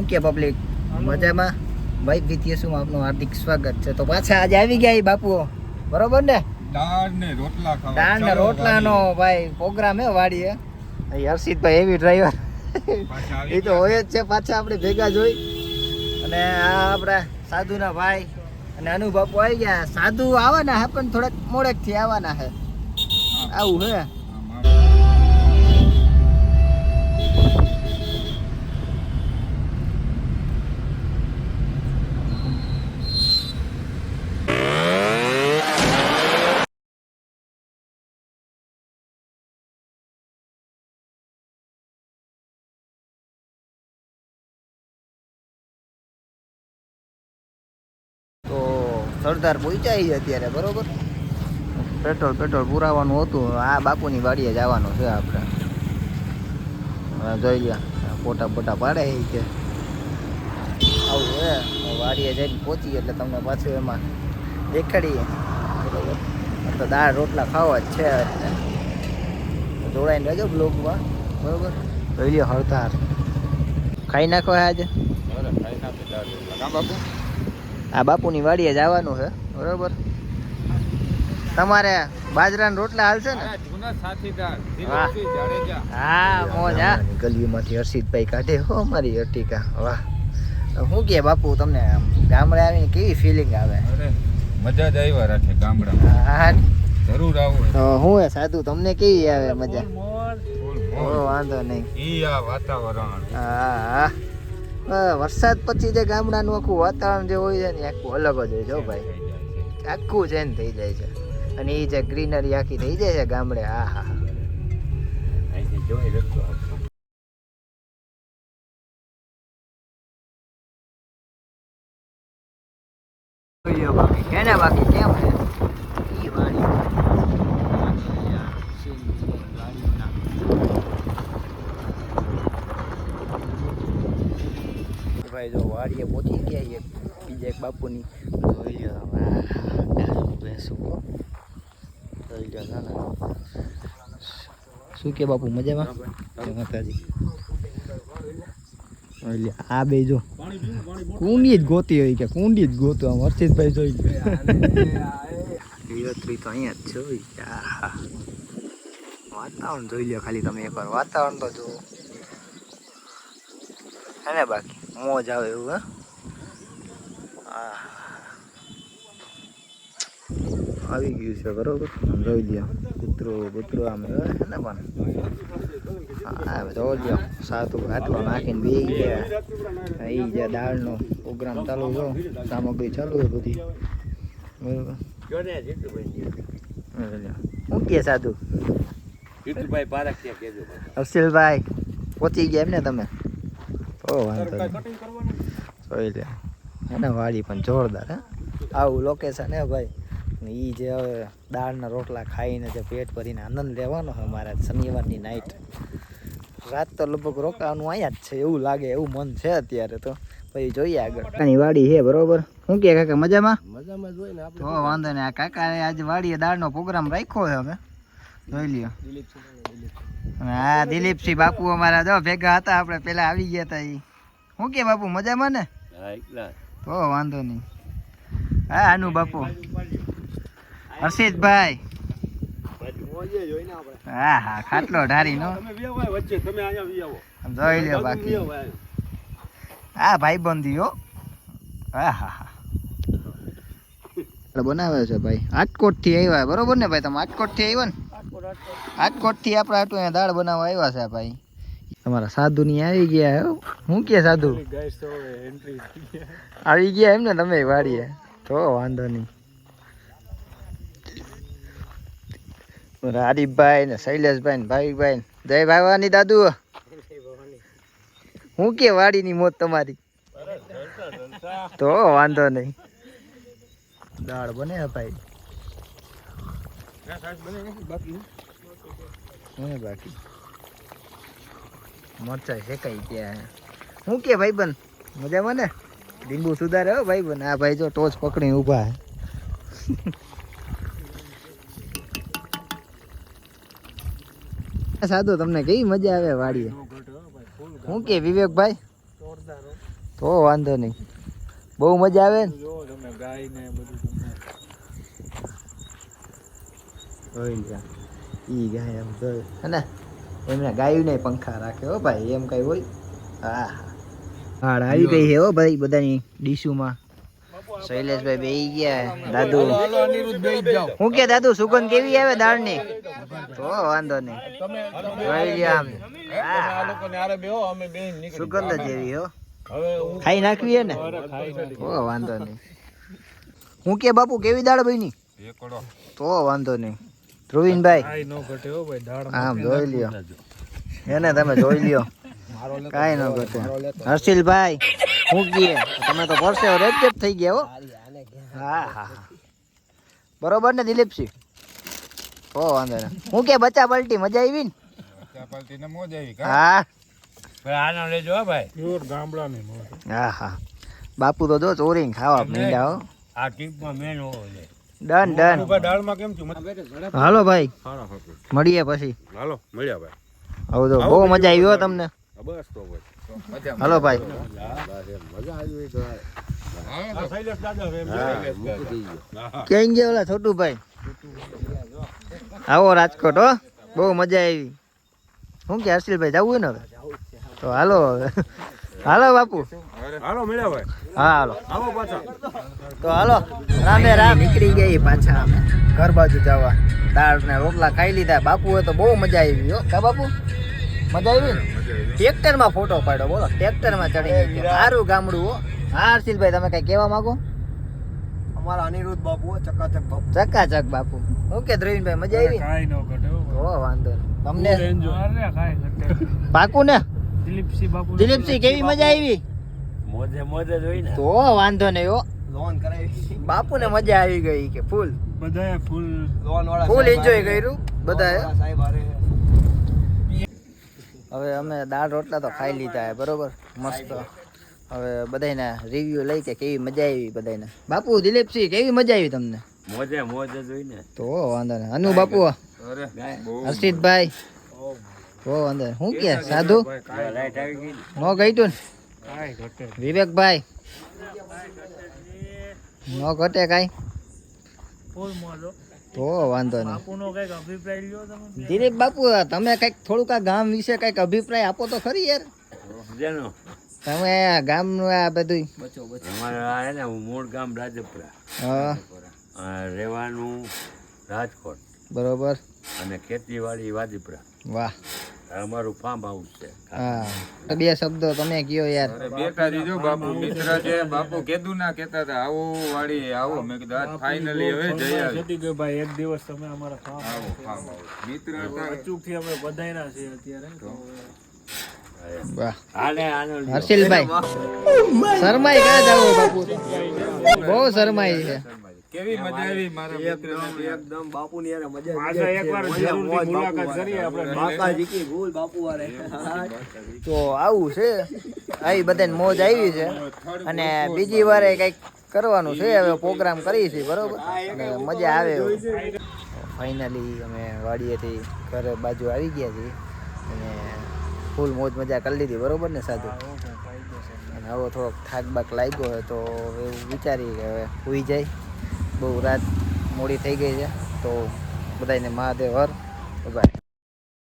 શું કે પબ્લિક મજામાં? ભાઈ વિદ્યાસુમાં આપનું હાર્દિક સ્વાગત છે. તો પાછા આજે આવી ગયા એ બાપુ, બરોબર ને? દાળ ને રોટલા ખાવા. દાળ ને રોટલાનો ભાઈ પ્રોગ્રામ હે વાડીએ. હર્ષિતભાઈ એવી ડ્રાઈવર એ તો હોય જ છે. પાછા આપણે ભેગા જોઈ અને આ આપણા સાધુના ભાઈ અને અનુ બાપુ આવી ગયા. સાધુ આવવાના હે પણ થોડાક મોડેકથી આવવાના હે. આવું હે. તો સરદાર પહોંચાઈ છે અત્યારે, બરોબર. પેટ્રોલ પુરાવાનું હતું. આ બાપુની વાડીએ જવાનું છે આપણે. જોઈ ગયા ફોટા પાડે છે. આવું હે. વાડીએ જઈને પહોંચીએ એટલે તમને પાછું એમાં દેખાડીએ, બરોબર. તો દાળ રોટલા ખાવા જ છે. જોડાઈને રહેજો બ્લોગમાં, બરોબર. જોઈ લો હળતાર ખાઈ નાખો આજે. બાપુ આ બાપુની વાડીએ જવાનું છે, બરોબર. તમારે બાજરાના રોટલા હાલશે ને? હા મોજ. હા ગલીમાંથી હર્ષિતભાઈ કાઢે હો અમારી અર્ટિકા. વાહ. શું કે બાપુ તમને ગામડે આવીને કેવી ફિલિંગ આવે? મજા જ આવ્યા રાખે ગામડામાં. હા જરૂર આવો. હું હે સાધુ, તમને કેવી આવે મજા? ઓ વાંધો નહીં. ઈ આ વાતાવરણ. હા વરસાદ પછી જે ગામડાનું આખું વાતાવરણ જે હોય છે ને આખું અલગ જ હોય છે ભાઈ. આખું ચેન્જ થઈ જાય છે. અને એ જે ગ્રીનરી આખી થઈ જાય છે ગામડે. હા હા બાકી કેને બાકી કેમ છે ઈ વાડી ભાઈ. જો વાડીએ પહોંચી ગયા બીજા એક બાપુની. જોઈ લો બેસું જોઈ લો. ના શું કે બાપુ મજામાં? માતાજી. આ બે જો કુંડી જ ગોતી હોય કે કુંડી જ ગોતો. આમ હર્ષિતભાઈ જોઈ લીલોતરી તો અહીંયા જ જોઈ. હા વાતાવરણ જોઈ લો ખાલી તમે એકવાર. વાતાવરણ તો જુઓ હે ને. બાકી મોજ આવે એવું. હા આવી ગયું છે, બરોબર. જોઈ લ્યો કૂતરો આમ હે ને. પણ હા જોઈ લ્યો સાતું આટલો નાખીને બે ગયા. એ જે દાળનો પ્રોગ્રામ ચાલુ છો, સામગ્રી ચાલુ છે બધી, બરોબર. શું કે સાધુ? અફસીલભાઈ પહોંચી ગયા એમ ને તમે? ઓ વાંધો નહીં. જોઈ લે હે ને વાડી પણ જોરદાર હે. આવું લોકેશન હે ભાઈ. એ જે હવે દાળના રોટલા ખાઈને જે પેટ ભરીને આનંદ લેવાનો છે અમારા શનિવારની નાઈટ. રાત તો લગભગ રોકાવાનું અહીંયા જ છે એવું લાગે, એવું મન છે અત્યારે. તો પછી જોઈએ આગળ. કાની વાડી છે, બરોબર. શું કે કાકા મજામાં? મજામાં જોઈ ને આપણે. હો વાંધો નહીં. આ કાકાએ આજે વાડીએ દાળનો પ્રોગ્રામ રાખ્યો છે. અમે જોઈ લ્યો. હા દિલીપસિંહ બાપુ અમારા જો ભેગા હતા. આપણે પેલા આવી ગયા હતા. એ શું કે બાપુ મજામાં ને? તો વાંધો નહીં. હા આનુ બાપુ હર્ષિતભાઈ. હા હા ખાટલો ઢારી નો જોઈ લ્યો. બાકી હા ભાઈબંધી હો. હા હા હા બનાવે છે ભાઈ. રાજકોટ થી આવ્યા, બરોબર ને ભાઈ? તમે રાજકોટ થી આવ્યા ને? રાજકોટ થી આપણે આટલું અહીંયા દાળ બનાવવા આવ્યા છે ભાઈ. તમારા સાધુ ની આવી ગયા. હું કે સાધુ આવી ગયા એમ ને? તમે વાડીએ તો વાંધો નહીં. હરીફભાઈ ને શૈલેષભાઈ ને ભાવિકભાઈ ને જય ભાવાની દાદુ. હું કે વાડીની મોત તમારી? તો વાંધો નહીં. દાળ બને ભાઈ. બાકી મરચા શેકાઈ ગયા. હું કે ભાઈ બન મજામાં ને? લીંબુ સુધારે હો ભાઈ બન. આ ભાઈ જો ટોચ પકડીને ઊભા હે. સાધુ તમને કેવી મજા આવે વાડીએ? શું કે વિવેકભાઈ? તો વાંધો નહીં, બહુ મજા આવે ને. જો તમે ગાય ને બધું તમને જોઈ જા ઈ ગાય એમ જોઈ હે ને, એમને ગાયું નહીં પંખા રાખે હો ભાઈ, એમ કઈ હોય. હા હા આવી ગઈ છે હો ભાઈ બધાની ડીશુમાં. શૈલેષભાઈ બેહી ગયા. દાદુ હું કે દાદુ સુગંધ કેવી આવે દાળની? તો વાંધો નહીં, જોઈ લ્યો આમ. સુગંધ જ એવી હો. ખાઈ નાખવી હે ને? તો વાંધો નહીં. હું કે બાપુ કેવી દાળ બની? એકડો તો વાંધો નહીં. ધ્રુવીનભાઈ ખાઈ નો ઘટે હો ભાઈ દાળ આમ જોઈ લ્યો એને, તમે જોઈ લ્યો કાંઈ ન ઘટે. હર્ષિલભાઈ હું કીએ તમે તો પરસે રેપ થઈ ગયા હો. હા હા બરોબર ને દિલીપસિંહ? તો વાંધો નહીં. હું કે બચ્ચા પલટી મજા આવી ને? ચાપાલતીને મોજ આવી હા આનો લેજો હો ભાઈ, પ્યોર ગામડાની મોજ. હા હા બાપુ તો જો ચોરીને ખાવા માંડ્યા હો. આ ટીપમાં મેન હોવો છે. Done done. દાળમાં કેમ છું? હાલો ભાઈ મળીએ પછી. હાલો મળ્યા ભાઈ. હવે તો બહુ મજા આવી હો તમને. બસ તો ભાઈ હાલો ભાઈ. મજા આવી તો શૈલેષ દાદા ક્યાં ગયા ઓલા છોટુભાઈ? આવો રાજકોટ હો, બહુ મજા આવી. શું કે હર્ષિલભાઈ જવું ને હવે? તો હાલો હવે. હાલો બાપુ. હાલો મળ્યા ભાઈ. હા હાલો. આવો પાછા. તો હાલો રામે રામ નીકળી ગઈ પાછા અમે ઘર બાજુ જવા. દાળ ને રોટલા ખાઈ લીધા. બાપુ હોય તો બહુ મજા આવી હો. કા બાપુ મજા આવી ને? ટ્રેક્ટર માં ફોટો પાડ્યો બોલો, ટ્રેક્ટર માં ચડી ગઈ. સારું ગામડું હો. હા હર્ષિલભાઈ તમે કઈ કહેવા માંગો? અમારા અનિરુદ્ધ બાપુ ચકાચક બાપુ. ચકાચક બાપુ. હું કે ધ્રુવીનભાઈ મજા આવી? કાઈ નો ઘટે હો તો વાંધો નહીં. તમને અરે કાઈ ઘટે. પાકું ને? દિલીપસિંહ બાપુ દિલીપસિંહ કેવી મજા આવી? મોજે મોજે જોઈ ને. તો વાંધો નહીં હો. લોન કરાવી. બાપુ ને મજા આવી ગઈ કે ફૂલ બધાએ ફૂલ લોન વાળા ફૂલ એન્જોય કર્યું બધાએ. સાહેબ હારે. હવે અમે દાળ રોટલા તો ખાઈ લીધા હે બરોબર મસ્ત. હવે બધાના રિવ્યુ લઈ કે કેવી મજા આવી બધાને. બાપુ દિલીપસિંહ કેવી મજા આવી તમને? મોજે મોજે જોઈ ને. તો વાંધો નહીં. અનુ બાપુ, અરે બહુ હર્ષિતભાઈ તો વાંધો નહીં. શું કે સાધુ લાઈટ આવી ગઈ નો ગઈ તું ને? કાઈ ઘટે. વિવેકભાઈ નો ઘટે કાંઈ? ફૂલ મોજો. તો વાંધો નહીં. બાપુનો કઈક અભિપ્રાય લ્યો તમે. દિલીપ બાપુ તમે કઈક થોડુંક આ ગામ વિશે કઈક અભિપ્રાય આપો તો ખરી યાર. જેનો તમે આ ગામનું આ બધું. અમારે આ હે ને મૂળ ગામ રાજપુરા, હા રહેવાનું રાજકોટ બરોબર. અને ખેતીવાડી વાદીપુરા. વાહ અમારું ફાર્મ હાઉસ છે. હા તો બે શબ્દો તમે કયો યાર. અરે બેટા દીજો બાપુ મિત્ર છે. બાપુ કેદું ના કેતા હતા આવો વાડી આવો. મેં કીધું આજ ફાઇનલી હવે જઈ આવી. જતી ગઈ ભાઈ, એક દિવસ તમે અમારા ફાર્મ આવો ફાર્મ હાઉસ. મિત્ર હતા. અચૂકથી અમે બધાયના છે અત્યારે. વાહ આને આનો લ્યો. હર્ષિલભાઈ શરમાઈ ક્યાં જાવ બાપુ? બહુ શરમાઈ છે. કેવી મજા આવી મારા મિત્રને એકદમ બાપુ ની યાર મજા પાછા એકવાર જરૂરથી મુલાકાત કરીએ આપણે. બાકાજી કી ભૂલ બાપુ વારે. તો આવું છે. આવી બધાને મોજ આવી છે અને બીજી વારે કંઈક કરવાનું છે. હવે પ્રોગ્રામ કરીએ છીએ બરોબર અને મજા આવે. ફાઇનલી અમે વાડીએથી ઘર બાજુ આવી ગયા છીએ અને ફૂલ મોજ મજા કરી લીધી બરોબર ને સાધુ? અને હવે થોડોક થાક બાક લાગ્યો હોય તો એવું વિચારીએ કે હવે સૂઈ જાય. બહુ રાત મોડી થઈ ગઈ છે તો બધાને મહાદેવ હર બાય.